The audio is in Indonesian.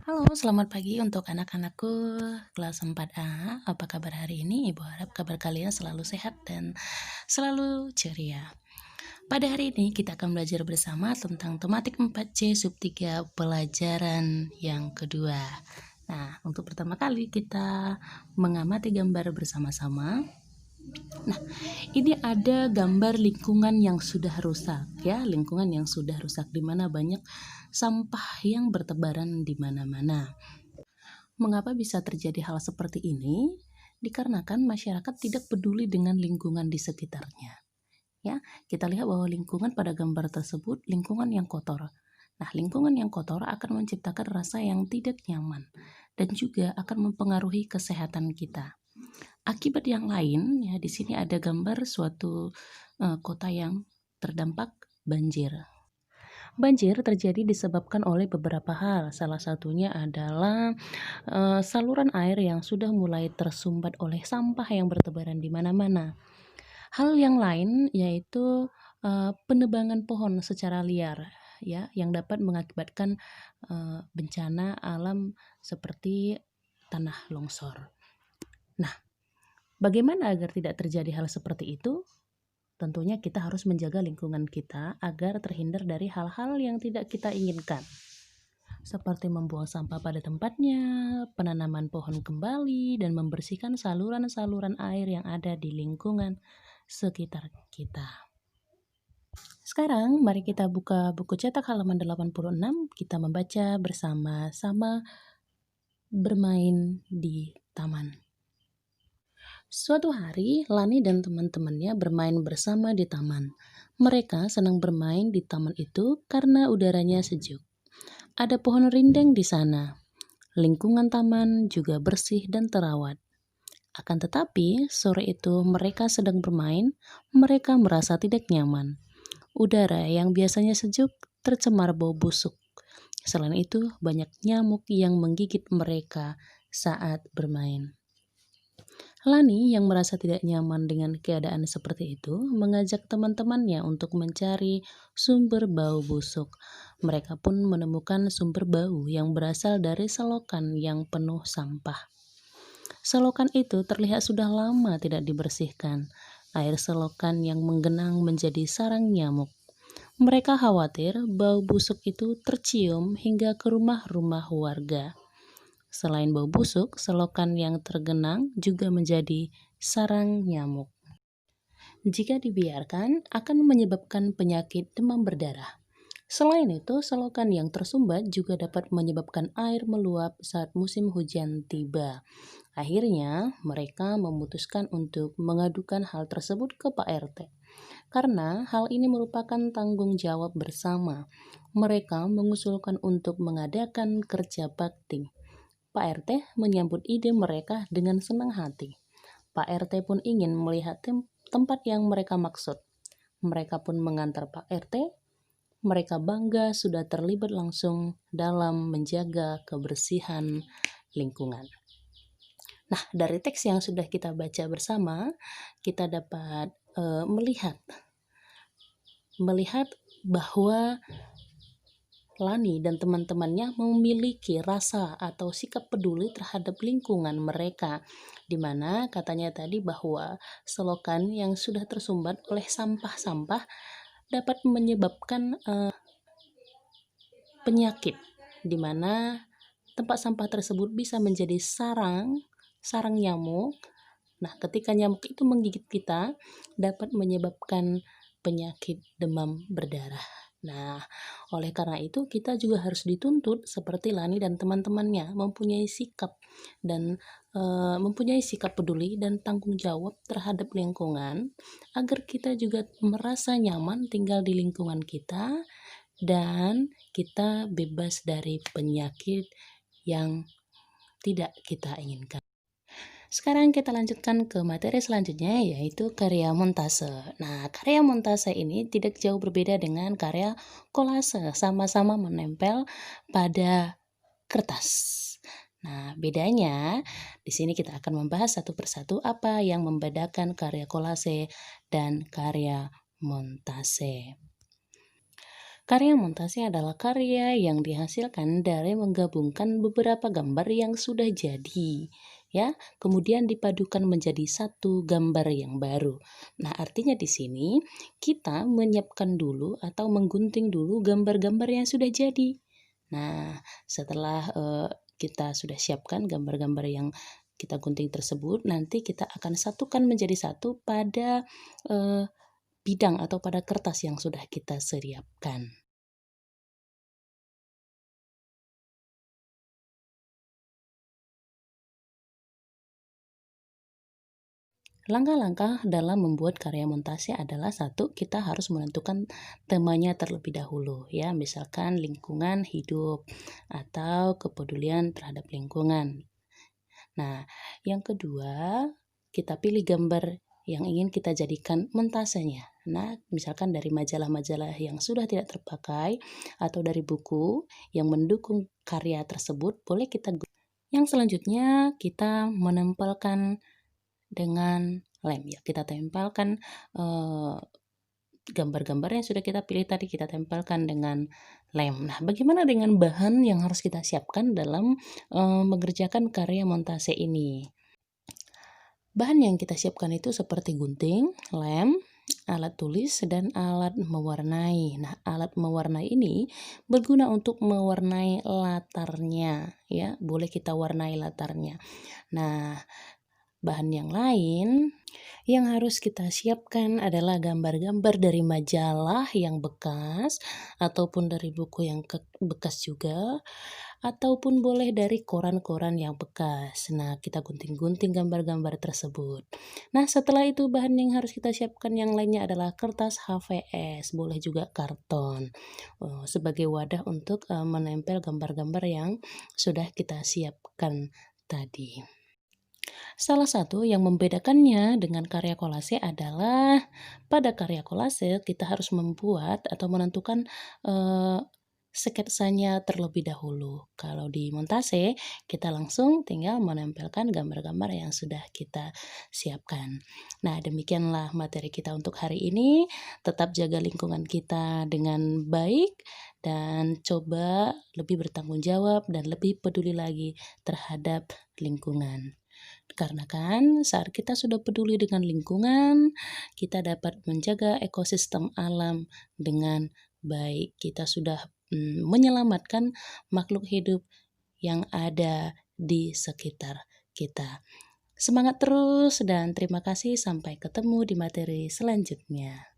Halo, selamat pagi untuk anak-anakku kelas 4A. Apa kabar hari ini? Ibu harap kabar kalian selalu sehat dan selalu ceria. Pada hari ini kita akan belajar bersama tentang tematik 4C sub 3 pelajaran yang kedua. Nah, untuk pertama kali kita mengamati gambar bersama-sama. Nah, ini ada gambar lingkungan yang sudah rusak ya, lingkungan yang sudah rusak di mana banyak sampah yang bertebaran di mana-mana. Mengapa bisa terjadi hal seperti ini? Dikarenakan masyarakat tidak peduli dengan lingkungan di sekitarnya. Ya, kita lihat bahwa lingkungan pada gambar tersebut lingkungan yang kotor. Nah, lingkungan yang kotor akan menciptakan rasa yang tidak nyaman dan juga akan mempengaruhi kesehatan kita. Akibat yang lain, ya di sini ada gambar suatu kota yang terdampak banjir. Banjir terjadi disebabkan oleh beberapa hal. Salah satunya adalah saluran air yang sudah mulai tersumbat oleh sampah yang bertebaran di mana-mana. Hal yang lain yaitu penebangan pohon secara liar ya yang dapat mengakibatkan bencana alam seperti tanah longsor. Nah, bagaimana agar tidak terjadi hal seperti itu? Tentunya kita harus menjaga lingkungan kita agar terhindar dari hal-hal yang tidak kita inginkan. Seperti membuang sampah pada tempatnya, penanaman pohon kembali, dan membersihkan saluran-saluran air yang ada di lingkungan sekitar kita. Sekarang mari kita buka buku cetak halaman 86, kita membaca bersama-sama bermain di taman. Suatu hari, Lani dan teman-temannya bermain bersama di taman. Mereka senang bermain di taman itu karena udaranya sejuk. Ada pohon rindang di sana. Lingkungan taman juga bersih dan terawat. Akan tetapi, sore itu mereka sedang bermain, mereka merasa tidak nyaman. Udara yang biasanya sejuk tercemar bau busuk. Selain itu, banyak nyamuk yang menggigit mereka saat bermain. Lani yang merasa tidak nyaman dengan keadaan seperti itu mengajak teman-temannya untuk mencari sumber bau busuk. Mereka pun menemukan sumber bau yang berasal dari selokan yang penuh sampah. Selokan itu terlihat sudah lama tidak dibersihkan. Air selokan yang menggenang menjadi sarang nyamuk. Mereka khawatir bau busuk itu tercium hingga ke rumah-rumah warga. Selain bau busuk, selokan yang tergenang juga menjadi sarang nyamuk. Jika dibiarkan, akan menyebabkan penyakit demam berdarah. Selain itu, selokan yang tersumbat juga dapat menyebabkan air meluap saat musim hujan tiba. Akhirnya, mereka memutuskan untuk mengadukan hal tersebut ke Pak RT. Karena hal ini merupakan tanggung jawab bersama, mereka mengusulkan untuk mengadakan kerja bakti. Pak RT menyambut ide mereka dengan senang hati. Pak RT pun ingin melihat tempat yang mereka maksud. Mereka pun mengantar Pak RT. Mereka bangga sudah terlibat langsung dalam menjaga kebersihan lingkungan. Nah, dari teks yang sudah kita baca bersama, kita dapat melihat bahwa Lani dan teman-temannya memiliki rasa atau sikap peduli terhadap lingkungan mereka, di mana katanya tadi bahwa selokan yang sudah tersumbat oleh sampah-sampah dapat menyebabkan penyakit, di mana tempat sampah tersebut bisa menjadi sarang nyamuk. Nah, ketika nyamuk itu menggigit kita, dapat menyebabkan penyakit demam berdarah. Nah, oleh karena itu kita juga harus dituntut seperti Lani dan teman-temannya mempunyai sikap dan mempunyai sikap peduli dan tanggung jawab terhadap lingkungan agar kita juga merasa nyaman tinggal di lingkungan kita dan kita bebas dari penyakit yang tidak kita inginkan. Sekarang kita lanjutkan ke materi selanjutnya yaitu karya montase. Nah, karya montase ini tidak jauh berbeda dengan karya kolase, sama-sama menempel pada kertas. Nah, bedanya di sini kita akan membahas satu persatu apa yang membedakan karya kolase dan karya montase. Karya montase adalah karya yang dihasilkan dari menggabungkan beberapa gambar yang sudah jadi, ya, kemudian dipadukan menjadi satu gambar yang baru. Nah, artinya di sini kita menyiapkan dulu atau menggunting dulu gambar-gambar yang sudah jadi. Nah, setelah kita sudah siapkan gambar-gambar yang kita gunting tersebut, nanti kita akan satukan menjadi satu pada eh, bidang atau pada kertas yang sudah kita siapkan. Langkah-langkah dalam membuat karya montase adalah satu, kita harus menentukan temanya terlebih dahulu ya, misalkan lingkungan hidup atau kepedulian terhadap lingkungan. Nah, yang kedua, kita pilih gambar yang ingin kita jadikan montasenya. Nah, misalkan dari majalah-majalah yang sudah tidak terpakai atau dari buku yang mendukung karya tersebut, boleh kita. Yang selanjutnya, kita menempelkan dengan lem ya, kita tempelkan gambar-gambar yang sudah kita pilih tadi, kita tempelkan dengan lem. Nah, bagaimana dengan bahan yang harus kita siapkan dalam mengerjakan karya montase ini? Bahan yang kita siapkan itu seperti gunting, lem, alat tulis, dan alat mewarnai. Nah, alat mewarnai ini berguna untuk mewarnai latarnya ya, boleh kita warnai latarnya. Nah, bahan yang lain yang harus kita siapkan adalah gambar-gambar dari majalah yang bekas, ataupun dari buku yang bekas juga, ataupun boleh dari koran-koran yang bekas. Nah, kita gunting-gunting gambar-gambar tersebut. Nah, setelah itu bahan yang harus kita siapkan yang lainnya adalah kertas HVS, boleh juga karton, sebagai wadah untuk menempel gambar-gambar yang sudah kita siapkan tadi. Salah satu yang membedakannya dengan karya kolase adalah pada karya kolase kita harus membuat atau menentukan sketsanya terlebih dahulu. Kalau di montase kita langsung tinggal menempelkan gambar-gambar yang sudah kita siapkan. Nah, demikianlah materi kita untuk hari ini. Tetap jaga lingkungan kita dengan baik dan coba lebih bertanggung jawab dan lebih peduli lagi terhadap lingkungan. Karena kan saat kita sudah peduli dengan lingkungan, kita dapat menjaga ekosistem alam dengan baik. Kita sudah menyelamatkan makhluk hidup yang ada di sekitar kita. Semangat terus dan terima kasih, sampai ketemu di materi selanjutnya.